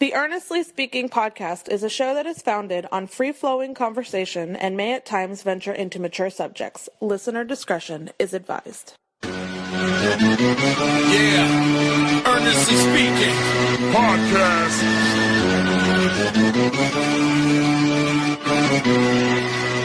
The Earnestly Speaking podcast is a show that is founded on free-flowing conversation and may at times venture into mature subjects. Listener discretion is advised. Yeah, Earnestly Speaking podcast.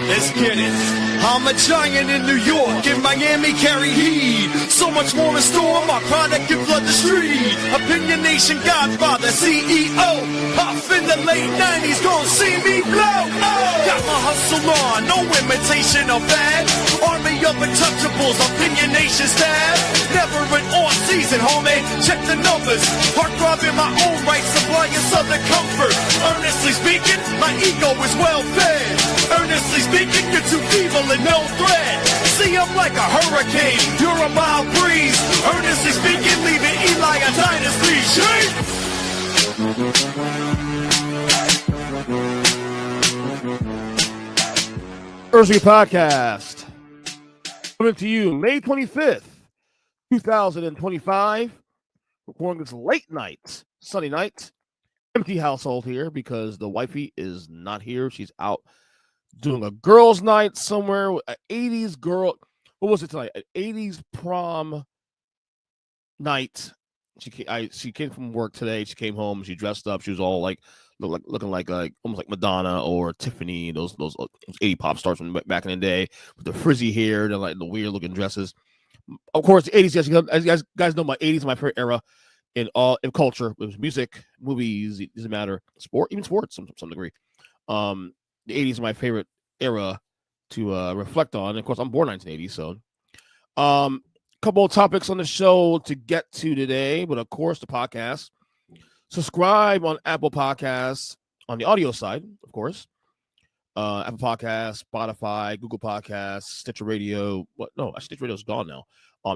Let's get it. I'm a giant in New York, in Miami carry heat. So much more in store, my product can flood the street. Opinion Nation Godfather, CEO. Puff in the late 90s, gon' see me blow. Oh. Got my hustle on, no imitation of that. Army of untouchables, Opinion Nation staff. Never an off season, homie, check the numbers. Heart throb in my own right, supplying southern comfort. Earnestly speaking, my ego is well fed. Earnestly speaking, you're too evil and no threat. See, I'm like a hurricane, you're a mild breeze. Earnestly speaking, leaving Eli a dynasty. Shake! Earnestly Podcast, coming to you May 25th, 2025. Recording this late night, Sunday night. Empty household here because the wifey is not here. She's out doing a girls' night somewhere, an 80s girl. What was it tonight? An 80s prom night. She came from work today. She came home. She dressed up. She was all looking like almost like Madonna or Tiffany. Those 80 pop stars from back in the day with the frizzy hair and like the weird looking dresses. Of course, the 80s. As you guys know, my 80s is my favorite era in culture. It was music, movies. It doesn't matter, even sports, to some degree. The 80s is my favorite era to reflect on. And of course, I'm born 1980, so couple of topics on the show to get to today, but of course, the podcast. Subscribe on Apple Podcasts on the audio side, of course. Apple Podcasts, Spotify, Google Podcasts, Stitcher Radio. Stitcher Radio is gone now.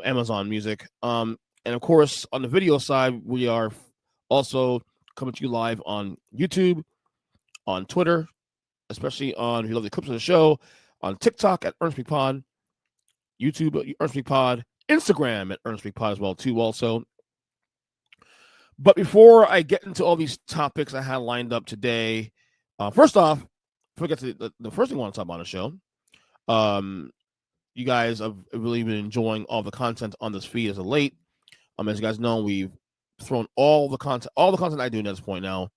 Amazon Music. And of course, on the video side, we are also coming to you live on YouTube, on Twitter, especially on, if you love the clips of the show, on TikTok at Earnestly Pod, YouTube at Earnestly Pod, Instagram at Earnestly Pod as well, too, also. But before I get into all these topics I had lined up today, first off, before I get to the first thing I want to talk about on the show, you guys have really been enjoying all the content on this feed as of late. As you guys know, we've thrown all the content I do at this point now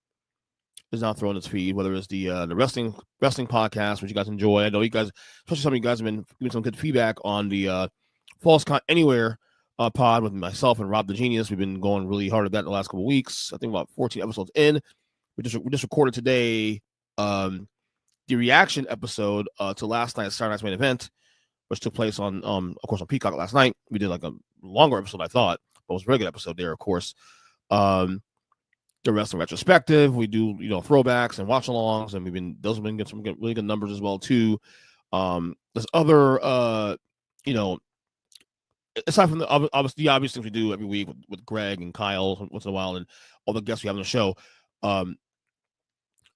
is now thrown in this feed, whether it's the wrestling podcast, which you guys enjoy. I know you guys, especially some of you guys, have been giving some good feedback on the False Count Anywhere pod with myself and Rob the Genius. We've been going really hard at that in the last couple of weeks. I think about 14 episodes in. We just recorded today the reaction episode to last night's Saturday Night's Main Event, which took place on of course on Peacock last night. We did like a longer episode, I thought, but it was a very good episode there, of course. The wrestling retrospective, we do throwbacks and watch-alongs, and those have been getting some really good numbers as well too. There's other aside from the obvious things we do every week with Greg and Kyle once in a while and all the guests we have on the show,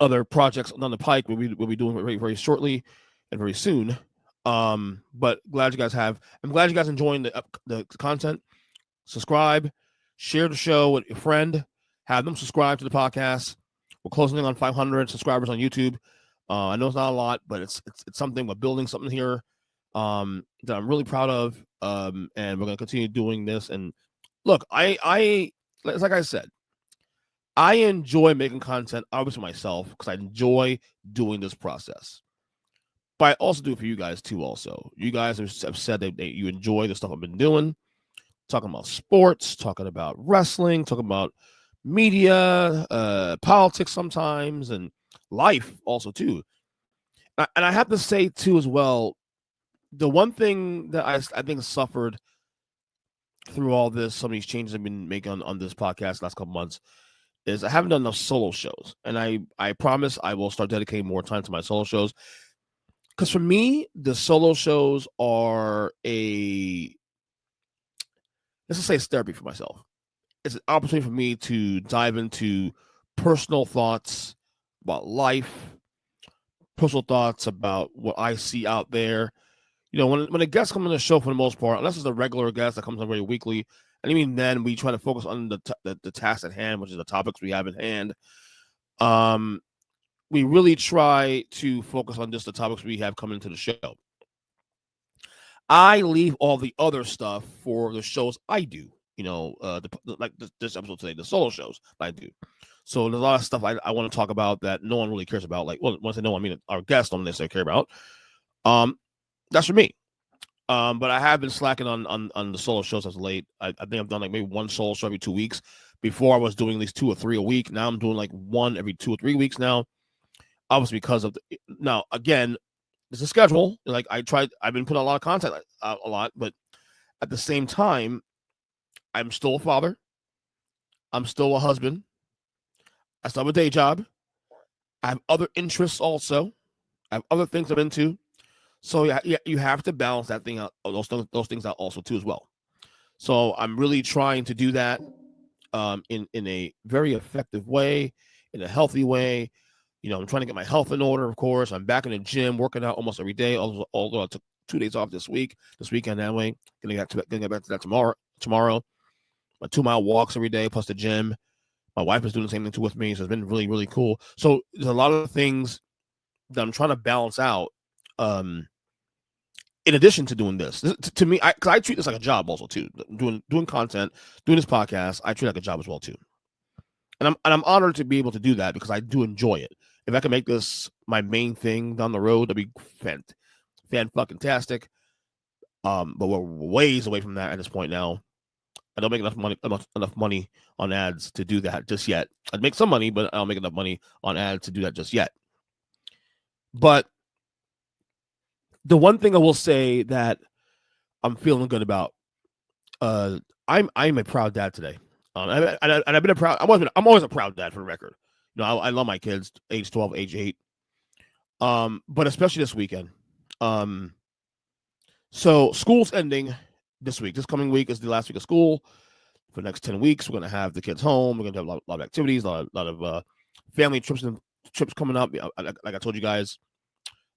other projects on the pike we'll be doing very, very shortly and very soon. But I'm glad you guys enjoying the content. Subscribe, share the show with your friend. Have them subscribe to the podcast. We're closing in on 500 subscribers on YouTube. I know it's not a lot, but it's something. We're building something here that I'm really proud of. And we're going to continue doing this. And look, like I said, I enjoy making content, obviously myself, because I enjoy doing this process. But I also do it for you guys too. Also, you guys have said that you enjoy the stuff I've been doing, talking about sports, talking about wrestling, talking about media, politics sometimes, and life also too. And I have to say too as well, the one thing that I think suffered through all this, some of these changes I've been making on this podcast last couple months, is I haven't done enough solo shows. And I promise I will start dedicating more time to my solo shows. Because for me, the solo shows are let's just say it's therapy for myself. It's an opportunity for me to dive into personal thoughts about life, personal thoughts about what I see out there. When a guest comes on the show, for the most part, unless it's a regular guest that comes on very weekly, and even then we try to focus on the task at hand, which is the topics we have at hand. we really try to focus on just the topics we have coming into the show. I leave all the other stuff for the shows I do. Like this episode today, the solo shows I do. So there's a lot of stuff I want to talk about that no one really cares about. Like, well, once I know, I mean, our guests don't necessarily care about. That's for me. But I have been slacking on the solo shows as of late. I think I've done like maybe one solo show every 2 weeks. Before I was doing at least 2 or 3 a week. Now I'm doing like one every 2 or 3 weeks now. Obviously, because of now again, it's a schedule. Like I've been putting a lot of content a lot, but at the same time, I'm still a father. I'm still a husband. I still have a day job. I have other interests also. I have other things I'm into. So yeah, you have to balance that thing out, those things out also too as well. So I'm really trying to do that in a very effective way, in a healthy way. I'm trying to get my health in order, of course. I'm back in the gym, working out almost every day, although I took 2 days off this weekend that way. Gonna get back to that tomorrow. My 2-mile walks every day, plus the gym. My wife is doing the same thing too with me, so it's been really, really cool. So there's a lot of things that I'm trying to balance out. In addition to doing this to me, because I treat this like a job also too. Doing content, doing this podcast, I treat it like a job as well too. And I'm honored to be able to do that because I do enjoy it. If I can make this my main thing down the road, that'd be fan-fucking-tastic. But we're ways away from that at this point now. I don't make enough money on ads to do that just yet. I'd make some money, but I don't make enough money on ads to do that just yet. But the one thing I will say that I'm feeling good about, I'm a proud dad today. And I've been I'm always a proud dad for the record. I love my kids, age 12, age 8. But especially this weekend. So school's ending this week. This coming week is the last week of school. For the next 10 weeks, we're going to have the kids home. We're going to have a lot of activities, a lot of family trips coming up. Like I told you guys,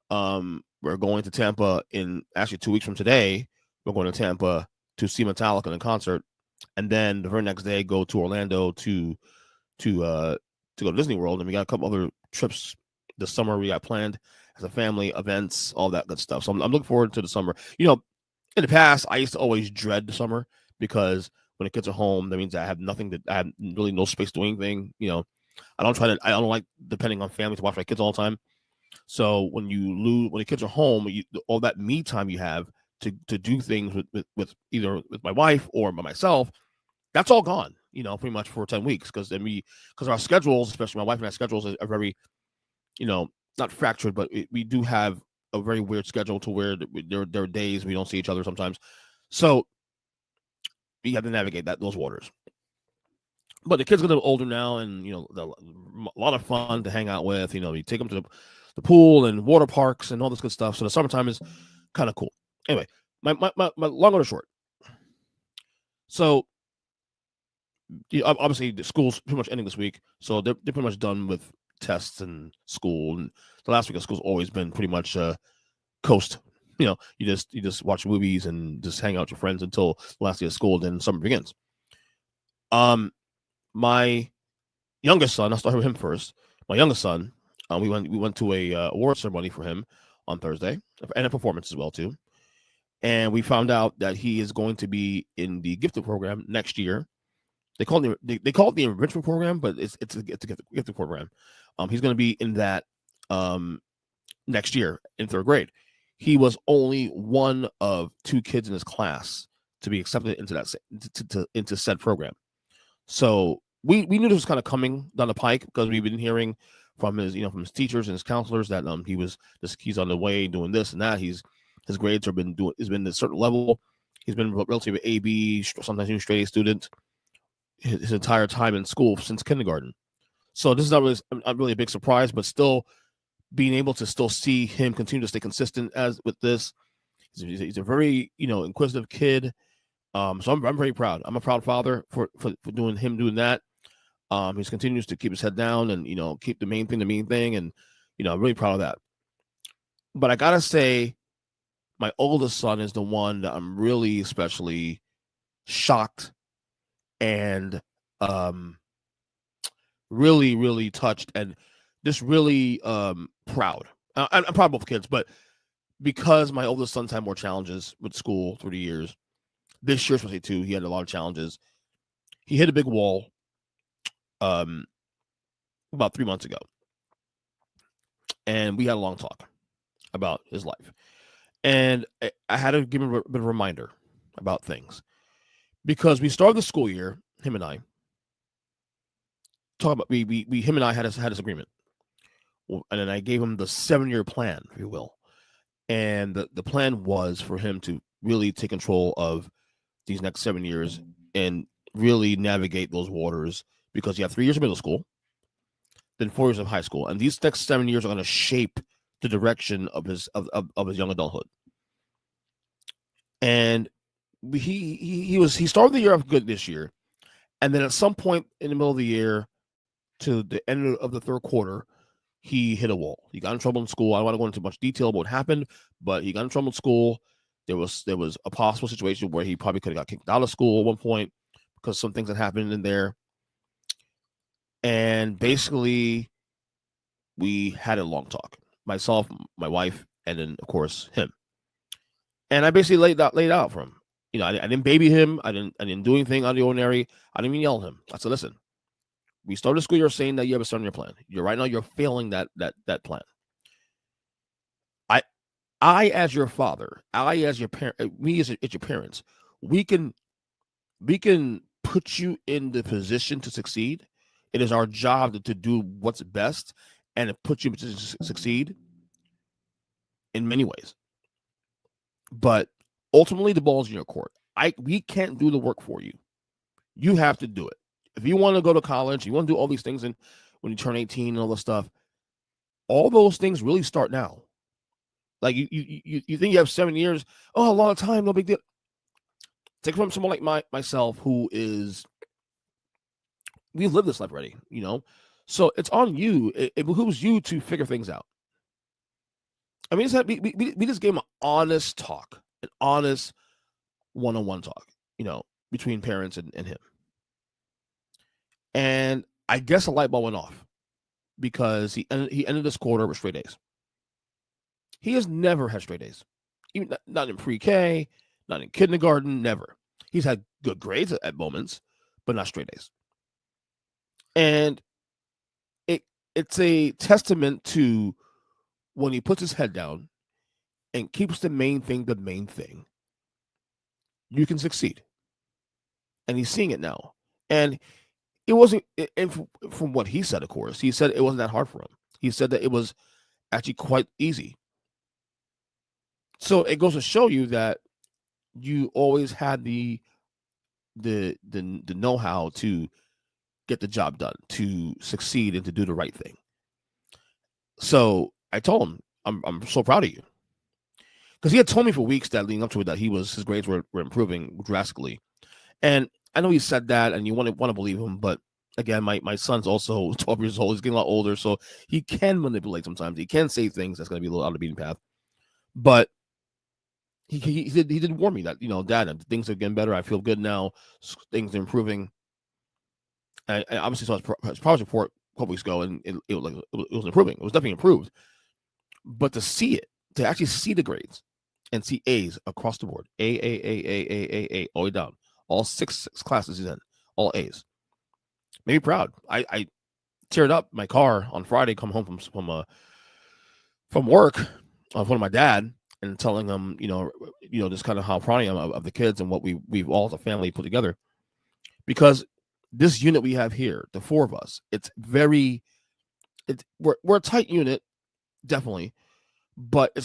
we're going to Tampa in actually 2 weeks from today. We're going to Tampa to see Metallica in a concert, and then the very next day go to Orlando to go to Disney World. And we got a couple other trips this summer we got planned as a family, events, all that good stuff. So I'm looking forward to the summer. In the past, I used to always dread the summer because when the kids are home, that means I have really no space to do anything. I don't like depending on family to watch my kids all the time. So when the kids are home, all that me time you have to do things with either with my wife or by myself, that's all gone, pretty much for 10 weeks. Because our schedules, especially my wife and I schedules are very, not fractured, but we do have a very weird schedule to where there are days we don't see each other sometimes. So you have to navigate those waters. But the kids are a little older now, and a lot of fun to hang out with. You take them to the pool and water parks and all this good stuff. So the summertime is kind of cool. Anyway, my long or short. So obviously the school's pretty much ending this week, so they're pretty much done with tests and school. And the last week of school's always been pretty much coast. You just watch movies and just hang out with your friends until the last day of school. Then summer begins. My youngest son, I'll start with him first. My youngest son, we went to a award ceremony for him on Thursday, and a performance as well too. And we found out that he is going to be in the gifted program next year. They call it the enrichment program, but it's a gifted program. He's going to be in that next year in 3rd grade. He was only one of 2 kids in his class to be accepted into that into said program. So we knew this was kind of coming down the pike because we've been hearing from his teachers and his counselors that he's on the way doing this and that. His grades has been a certain level. He's been relatively AB, sometimes even straight A student his entire time in school since kindergarten. So this is not really a big surprise, but still being able to still see him continue to stay consistent as with this. He's a very inquisitive kid. So I'm very proud. I'm a proud father for doing that. He continues to keep his head down and keep the main thing, and I'm really proud of that. But I gotta say, my oldest son is the one that I'm really especially shocked and really, really touched and just really proud. I'm proud of both kids, but because my oldest son's had more challenges with school through the years, this year especially too, he had a lot of challenges. He hit a big wall about 3 months ago, and we had a long talk about his life. And I had to give him a bit of a reminder about things because we started the school year, him and I, talk about him and I had this agreement, and then I gave him the 7-year plan, if you will, and the plan was for him to really take control of these next 7 years and really navigate those waters because you have 3 years of middle school, then 4 years of high school, and these next 7 years are going to shape the direction of his young adulthood. And he started the year off good this year, and then at some point in the middle of the year to the end of the third quarter, he hit a wall. He got in trouble in school. I don't want to go into much detail about what happened, but he got in trouble in school. There was a possible situation where he probably could have got kicked out of school at one point because some things that happened in there. And basically, we had a long talk. Myself, my wife, and then of course him. And I basically laid out for him. You know, I didn't baby him. I didn't do anything out of the ordinary. I didn't even yell at him. I said, listen, we started the school year saying that you have a 7-year plan. Right now you're failing that plan. I as your father, I as your parent, me as your parents, we can put you in the position to succeed. It is our job to do what's best and to put you in position to succeed in many ways. But ultimately, the ball's in your court. We can't do the work for you. You have to do it. If you want to go to college, you want to do all these things, and when you turn 18 and all this stuff, all those things really start now. Like you think you have 7 years? Oh, a lot of time, no big deal. Take from someone like myself who we've lived this life already, you know. So it's on you. It behooves you to figure things out. I mean, we just gave him an honest talk, an honest one-on-one talk, you know, between parents and him. And I guess a light bulb went off because he ended this quarter with straight A's. He has never had straight A's, even not in pre-K, not in kindergarten, never. He's had good grades at moments, but not straight A's. And it's a testament to when he puts his head down and keeps the main thing, you can succeed. And he's seeing it now. And it wasn't, from what he said, of course, he said it wasn't that hard for him. He said that it was actually quite easy. So it goes to show you that you always had the know-how to get the job done, to succeed, and to do the right thing. So I told him, I'm so proud of you. Because he had told me for weeks that leading up to it that his grades were improving drastically. And I know he said that, and you want to believe him, but again, my son's also 12 years old. He's getting a lot older, so he can manipulate sometimes. He can say things that's going to be a little out of the beaten path. But he did warn me that, you know, Dad, things are getting better. I feel good now. Things are improving. And I obviously saw his progress report a couple weeks ago, and it was improving. It was definitely improved. But to see it, to actually see the grades and see A's across the board, A, all the way down, all six classes he's in, all A's, made me proud. I teared up my car on Friday, come home from work in front of my dad and telling him, you know, just kind of how proud I am of the kids and what we've all as a family put together. Because this unit we have here, the four of us, we're a tight unit, definitely, but it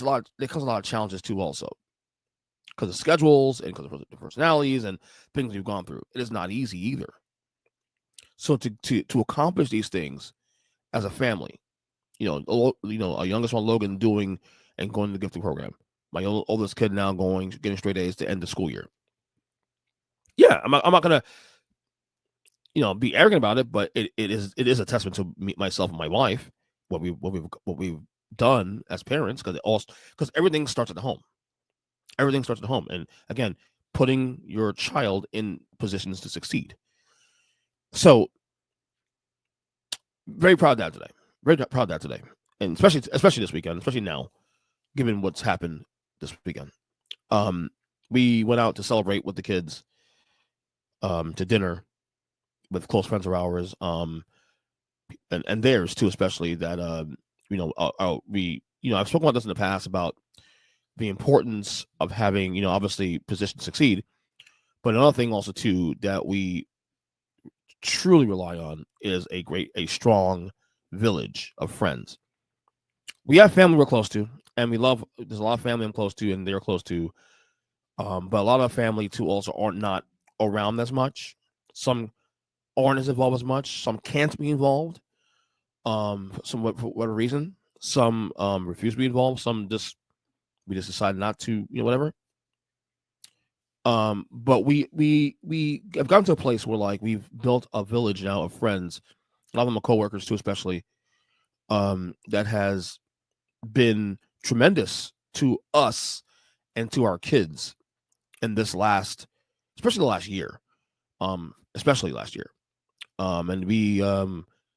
comes a lot of challenges too, also, because of schedules and because of the personalities and things we've gone through. It is not easy either. So to accomplish these things as a family, you know, our youngest one, Logan, doing and going to the gifting program. My oldest kid now getting straight A's to end the school year. Yeah, I'm not gonna, you know, be arrogant about it, but it is a testament to myself and my wife, what we've done as parents, because everything starts at home. Everything starts at home, and again, putting your child in positions to succeed. So very proud of that today. Very proud of that today, and especially this weekend, especially now, given what's happened this weekend. We went out to celebrate with the kids, to dinner with close friends of ours, and theirs too, especially that I've spoken about this in the past about the importance of having obviously position to succeed, but another thing also too that we truly rely on is a strong village of friends. We have family we're close to, and there's a lot of family I'm close to and they're close to, but a lot of family too also aren't not around as much. Some aren't as involved as much. Some can't be involved, for whatever reason. Some refuse to be involved. Some we just decide not to, whatever. But we have gotten to a place where like we've built a village now of friends. A lot of them are coworkers too, especially, that has been tremendous to us and to our kids in especially the last year, especially last year. And we, a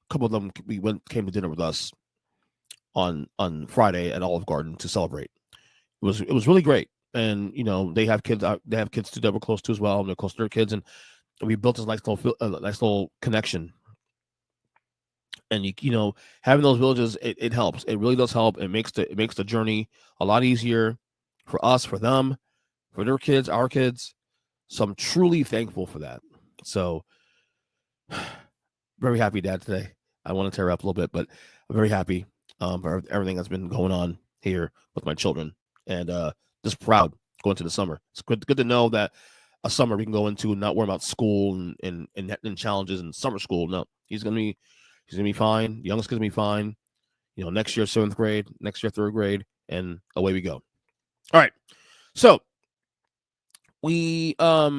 couple of them, came to dinner with us on Friday at Olive Garden to celebrate. It was really great. And, they have kids too that we're close to as well. And they're close to their kids. And we built this nice little connection. And, having those villages, it helps. It really does help. It makes the journey a lot easier for us, for them, for their kids, our kids. So I'm truly thankful for that. So very happy dad today. I want to tear up a little bit, but I'm very happy for everything that's been going on here with my children, and just proud going to the summer. It's good to know that a summer we can go into and not worry about school and challenges and summer school. No, he's gonna be fine. The youngest kid's gonna be fine. Next year 7th grade, next year 3rd grade, and away we go. All right, so we let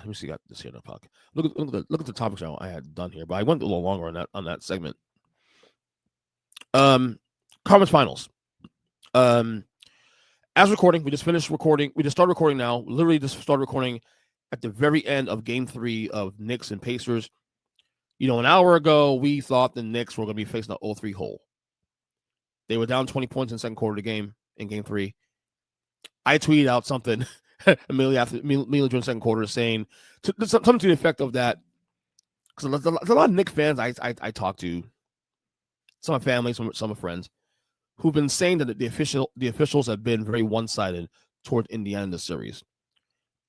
me see. Got this here in the pocket. Look at the topics I had done here, but I went a little longer on that segment. Conference finals. As recording, we just finished recording. We just started recording now. Literally just started recording at the very end of Game 3 of Knicks and Pacers. An hour ago, we thought the Knicks were going to be facing an 0-3 hole. They were down 20 points in the second quarter of the game in Game 3. I tweeted out something immediately during the second quarter saying something to the effect of that, because there's a lot of Knicks fans I talk to, some of family, some of friends, who've been saying that the officials have been very one-sided toward Indiana in this series,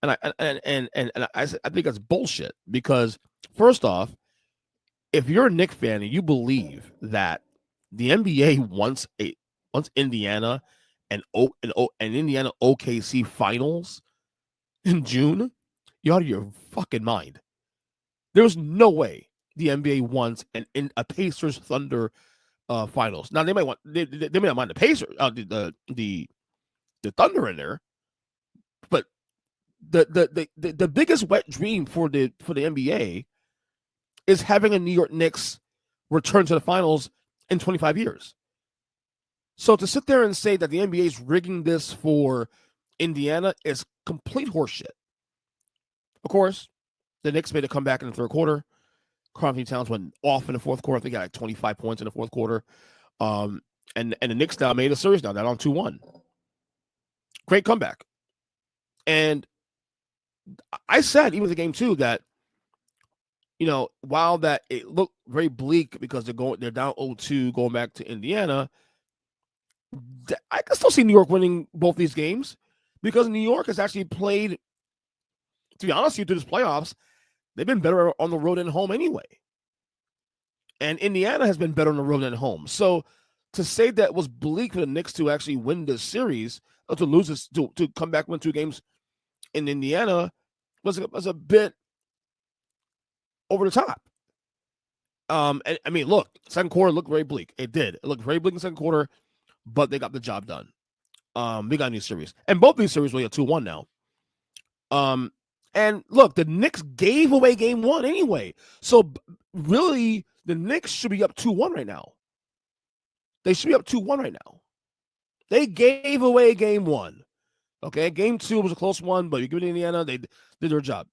and I think that's bullshit. Because first off, if you're a Knicks fan and you believe that the NBA wants Indiana and Indiana OKC finals in June, you're out of your fucking mind. There's no way the NBA wants a Pacers Thunder finals. Now they may not mind the Pacers, the Thunder in there, but the biggest wet dream for the NBA is having a New York Knicks return to the finals in 25 years. So to sit there and say that the NBA is rigging this for Indiana is complete horseshit. Of course, the Knicks made a comeback in the third quarter. Karl-Anthony Towns went off in the fourth quarter. I think he got like 25 points in the fourth quarter. And the Knicks now made a series now, down on 2-1. Great comeback. And I said, even the game 2, that, while that it looked very bleak because they're down 0-2 going back to Indiana, I can still see New York winning both these games, because New York has actually played, to be honest with you, through this playoffs, they've been better on the road than home anyway. And Indiana has been better on the road than home. So to say that it was bleak for the Knicks to actually win this series, or to lose this, to come back win 2 games in Indiana was a bit over the top. And I mean, look, second quarter looked very bleak. It did. It looked very bleak in the second quarter, but they got the job done. We got a new series. And both these series really are 2-1 now. And look, the Knicks gave away game 1 anyway. So really, the Knicks should be up 2-1 right now. They should be up 2-1 right now. They gave away game 1. Okay, game 2 was a close one, but you give it to Indiana, they did their job.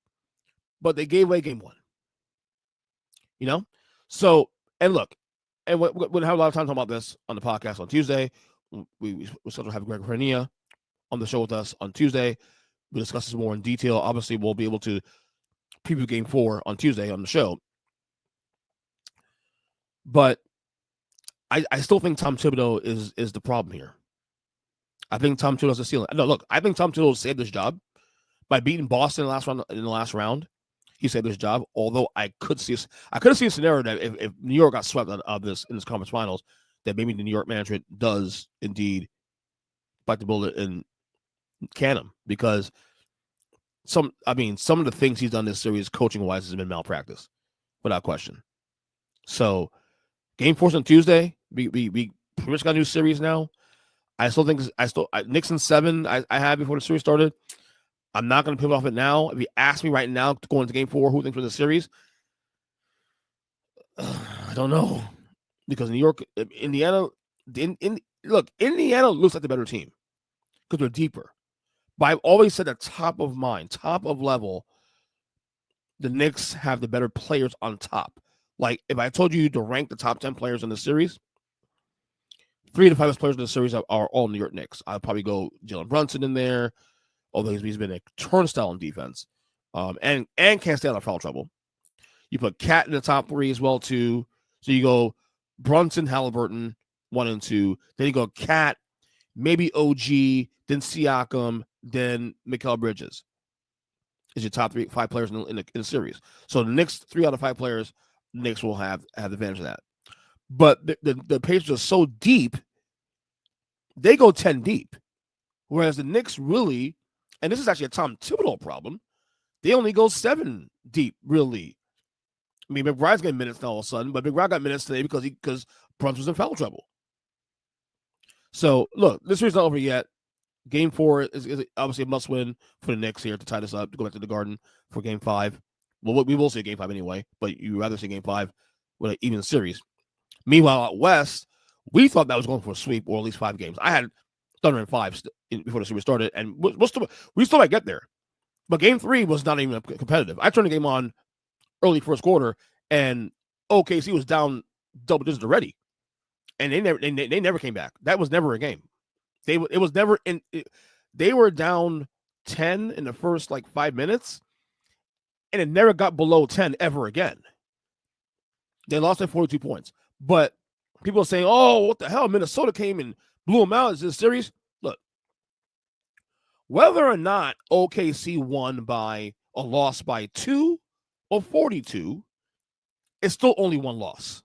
But they gave away game 1. So And look, and we'll have a lot of time talking about this on the podcast on Tuesday. We still have Greg Hernia on the show with us on Tuesday. We'll discuss this more in detail. Obviously, we'll be able to preview Game 4 on Tuesday on the show. But I still think Tom Thibodeau is the problem here. I think Tom Thibodeau's the ceiling. No, look, I think Tom Thibodeau saved his job by beating Boston in the last round. He saved his job. Although I could have seen a scenario that if New York got swept out of this in this conference finals, that maybe the New York management does indeed fight to build it and can him, because some of the things he's done this series coaching wise has been malpractice, without question. So Game 4's on Tuesday. We pretty much got a new series now. I still think Knicks in 7 I had before the series started. I'm not going to pivot off it now. If you ask me right now to go into Game 4, who thinks for the series? I don't know, because New York, Indiana, Indiana looks like the better team because they're deeper. But I've always said that top of mind, top of level, the Knicks have the better players on top. Like, if I told you to rank the top 10 players in the series, 3 of the 5 players in the series are all New York Knicks. I'd probably go Jalen Brunson in there, although he's been a turnstile in defense, and can't stay out of foul trouble. You put Cat in the top 3 as well, too. So you go Brunson, Halliburton, 1 and 2. Then you go Cat, maybe OG, then Siakam, then Mikal Bridges is your top 5 players in the series. So the Knicks, 3 out of 5 players, Knicks will have the advantage of that. But the Pacers are so deep, they go 10 deep. Whereas the Knicks really, and this is actually a Tom Thibodeau problem, they only go 7 deep, really. I mean, McBride's getting minutes now all of a sudden, but McBride got minutes today because Brunson was in foul trouble. So, look, this series not over yet. Game 4 is obviously a must-win for the Knicks here to tie this up, to go back to the Garden for Game 5. Well, we will see Game 5 anyway, but you'd rather see Game 5 with an even series. Meanwhile, out West, we thought that was going for a sweep or at least 5 games. I had Thunder in 5 before the series started, and we still might get there. But Game 3 was not even competitive. I turned the game on early first quarter, and OKC was down double digits already, and they never came back. That was never a game. They were down 10 in the first 5 minutes, and it never got below 10 ever again. They lost by 42 points. But people are saying, oh, what the hell? Minnesota came and blew them out in this series. Look, whether or not OKC won by a loss by 2 or 42, it's still only 1 loss.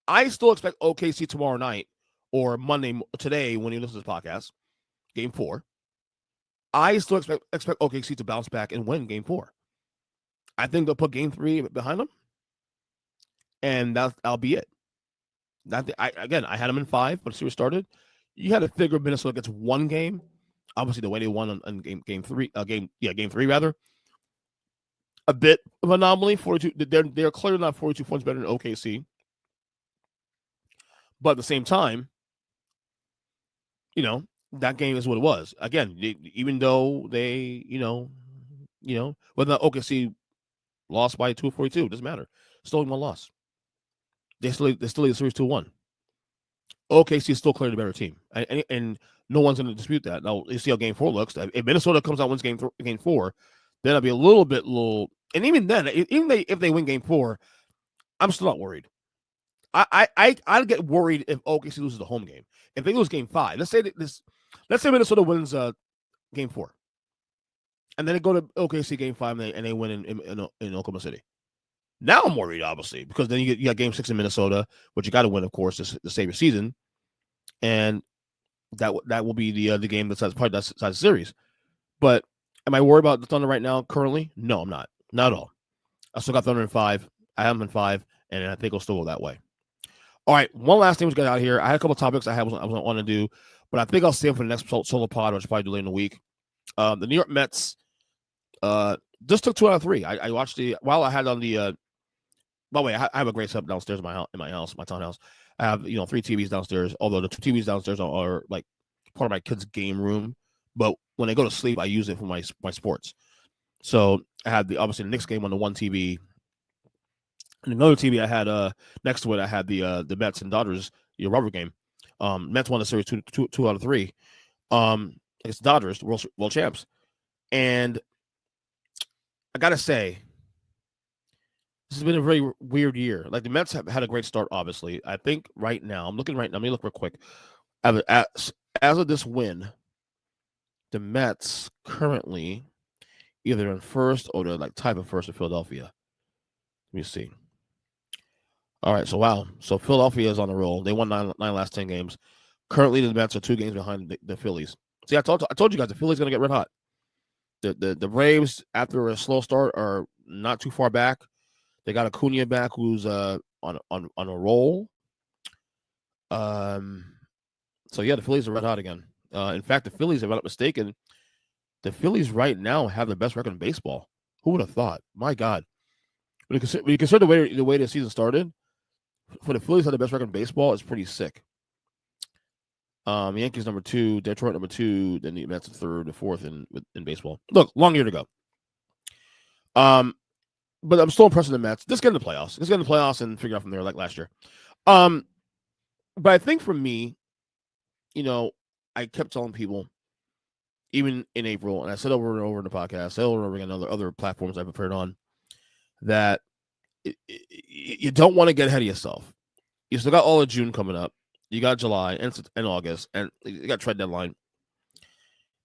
I still expect OKC tomorrow night or Monday, today, when you listen to this podcast, Game 4. I still expect OKC to bounce back and win Game 4. I think they'll put Game 3 behind them, and that'll be it. I had them in 5 when the series started. You had to figure Minnesota gets 1 game. Obviously, the way they won on game 3, Game 3 rather. A bit of an anomaly. 42. They're clearly not 42 points better than OKC, but at the same time, that game is what it was. Again, even though they, whether OKC lost by 2-42, doesn't matter. Still only 1 loss. They still lead the series 2-1. OKC is still clearly the better team, and no one's going to dispute that. Now, you see how Game 4 looks. If Minnesota comes out and wins Game 4, then I'll be a little bit. And even then, if they win Game 4, I'm still not worried. I'd get worried if OKC loses the home game. If they lose Game 5, let's say Minnesota wins Game 4, and then they go to OKC Game 5 and they win in Oklahoma City. Now I'm worried, obviously, because then you got Game 6 in Minnesota, which you got to win, of course, to save your season, and that will be the game that decides the series. But am I worried about the Thunder right now? Currently, no, I'm not at all. I still got Thunder in 5. I have them in 5, and I think it'll still go that way. All right, one last thing we got out here. I had a couple of topics I was want to do, but I think I'll save them for the next solo pod, which I'll probably do later in the week. The New York Mets just took 2 out of 3. I watched while I had on the. By the way, I have a great setup downstairs in my house, my townhouse. I have 3 TVs downstairs. Although the 2 TVs downstairs are like part of my kids' game room, but when I go to sleep, I use it for my sports. So I had obviously the Knicks game on the 1 TV, And another TV I had next to it, I had the Mets and Dodgers rubber game. Mets won the series two out of three. Against the Dodgers, the world champs. And I gotta say, this has been a very weird year. Like the Mets have had a great start, obviously. I think right now, I'm looking right now. Let me look real quick. As of this win, the Mets currently either in first or they're like tied for first in Philadelphia. Let me see. All right, so wow. So Philadelphia is on the roll. They won nine last 10 games. Currently, the Mets are 2 games behind the Phillies. See, I told you guys the Phillies going to get red hot. The Braves, after a slow start, are not too far back. They got Acuna back, who's on a roll. So yeah, the Phillies are red hot again. In fact, the Phillies, if I'm not mistaken, the Phillies right now have the best record in baseball. Who would have thought? My God, when you consider the way the season started, for the Phillies to have the best record in baseball is pretty sick. Yankees number 2, Detroit number 2, then the Mets third, the fourth in baseball. Look, long year to go. But I'm still impressed with the Mets. Just get in the playoffs. Just get in the playoffs and figure out from there, like last year. But I think for me, I kept telling people, even in April, and I said over and over in the podcast, I said over and over again on other platforms I've appeared on, that you don't want to get ahead of yourself. You still got all of June coming up. You got July and August, and you got trade deadline.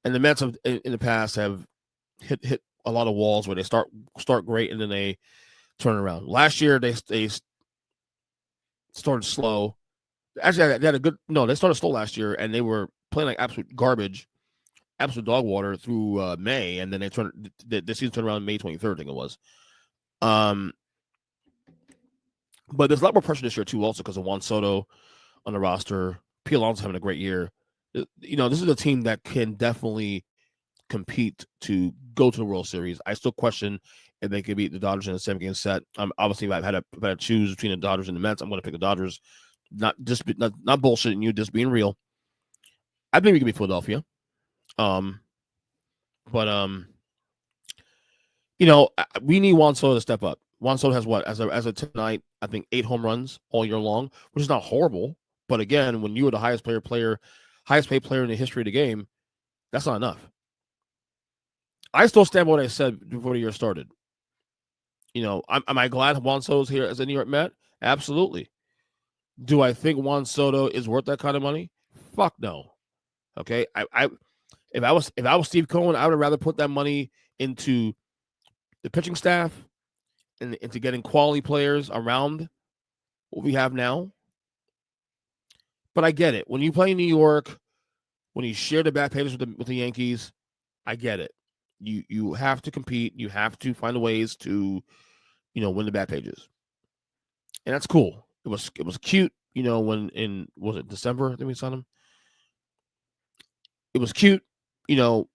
And the Mets have, in the past, have hit a lot of walls where they start great and then they turn around. Last year they started slow. Actually, they had they started slow last year, and they were playing like absolute garbage, absolute dog water through May, and then the season turned around May 23rd, I think it was. But there's a lot more pressure this year too, also because of Juan Soto on the roster. P. Alonso's having a great year. This is a team that can definitely compete to go to the World Series. I still question if they could beat the Dodgers in a 7-game set. Obviously, if I had to choose between the Dodgers and the Mets, I'm going to pick the Dodgers. Not bullshitting you, just being real. I think we could beat Philadelphia. We need Juan Soto to step up. Juan Soto has what as of tonight, I think 8 home runs all year long, which is not horrible. But again, when you are the highest paid player in the history of the game, that's not enough. I still stand by what I said before the year started. Am I glad Juan Soto's here as a New York Met? Absolutely. Do I think Juan Soto is worth that kind of money? Fuck no. Okay. If I was Steve Cohen, I would rather put that money into the pitching staff and into getting quality players around what we have now. But I get it. When you play in New York, when you share the back pages with the Yankees, I get it. You have to compete. You have to find ways to, win the back pages, and that's cool. It was cute, when was it December that we signed him? It was cute, the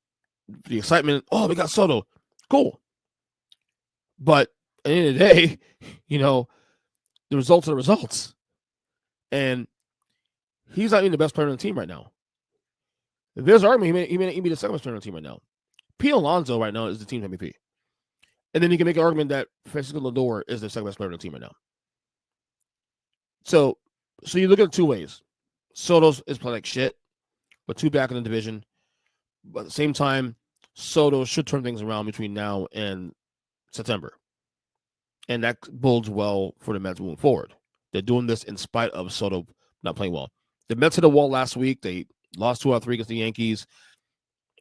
excitement. Oh, we got Soto, cool. But at the end of the day, the results are the results, and he's not even the best player on the team right now. If there's an argument, he may be the second best player on the team right now. Pete Alonso right now is the team MVP. And then you can make an argument that Francisco Lindor is the second best player on the team right now. So you look at it 2 ways. Soto is playing like shit, but 2 back in the division. But at the same time, Soto should turn things around between now and September. And that bodes well for the Mets moving forward. They're doing this in spite of Soto not playing well. The Mets hit a wall last week. They lost 2 out of 3 against the Yankees.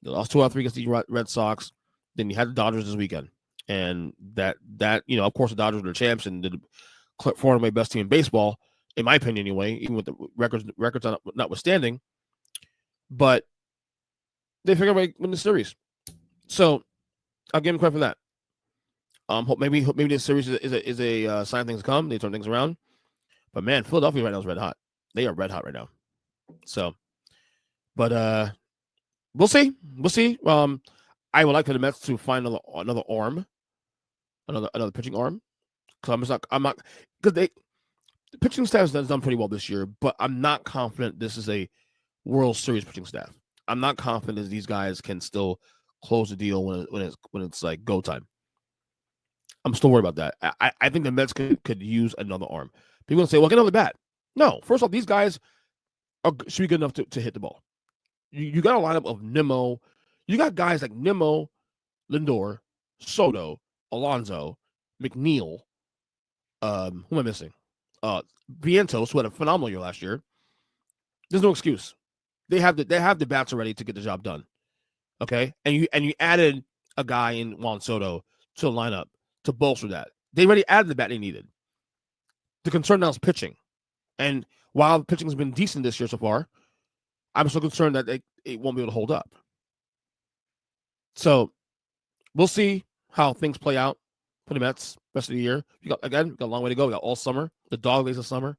They lost 2 out of 3 against the Red Sox. Then you had the Dodgers this weekend. And that of course, the Dodgers were the champs and the far and away best team in baseball, in my opinion anyway, even with the records notwithstanding. But they figured out to win the series. So I'll give them credit for that. Maybe this series is a sign of things to come. They turn things around. But man, Philadelphia right now is red hot. They are red hot right now. So, but we'll see. We'll see. I would like for the Mets to find another arm, another pitching arm. Because the pitching staff has done pretty well this year, but I'm not confident this is a World Series pitching staff. I'm not confident that these guys can still close the deal when it's like go time. I'm still worried about that. I think the Mets could use another arm. People say, well, get another bat. No, first off, these guys should be good enough to hit the ball. You got a lineup of Nimmo. You got guys like Nimmo, Lindor, Soto, Alonso, McNeil. Who am I missing? Vientos, who had a phenomenal year last year. There's no excuse. They have the bats already to get the job done. Okay, and you added a guy in Juan Soto to the lineup to bolster that. They already added the bat they needed. The concern now is pitching, and while pitching has been decent this year so far, I'm still concerned that it won't be able to hold up. So we'll see how things play out for the Mets rest of the year. We got a long way to go. We got all summer, the dog days of summer.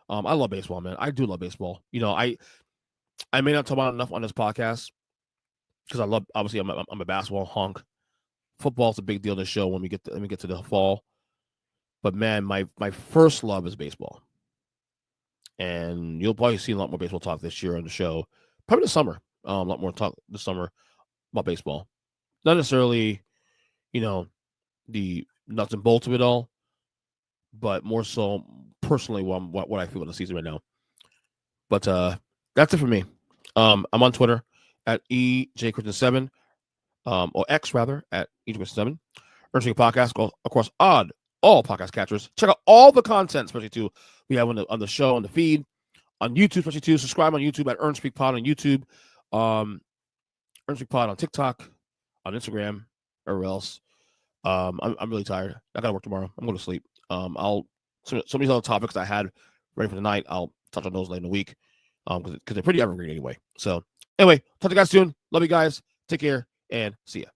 I love baseball, man. I do love baseball. You know, I may not talk about it enough on this podcast because I love. Obviously, I'm a basketball honk. Football's a big deal in the show when we get to the fall. But man, my first love is baseball, and you'll probably see a lot more baseball talk this year on the show. Probably this summer, a lot more talk this summer about baseball. Not necessarily, you know, the nuts and bolts of it all, but more so personally what I feel in the season right now. But that's it for me. I'm on Twitter at EJ Christian 7, or X rather at EJ Christian 7. Earnestly podcast, of course, on all podcast catchers. Check out all the content, especially too we have on the show, on the feed, on YouTube, especially too. Subscribe on YouTube at Earnestly Pod on YouTube, Earnestly Pod on TikTok, on Instagram, or else. I'm really tired. I gotta work tomorrow. I'm going to sleep. Some of these other topics I had ready for tonight, I'll touch on those later in the week. Because they're pretty evergreen anyway. So anyway, talk to you guys soon. Love you guys. Take care and see ya.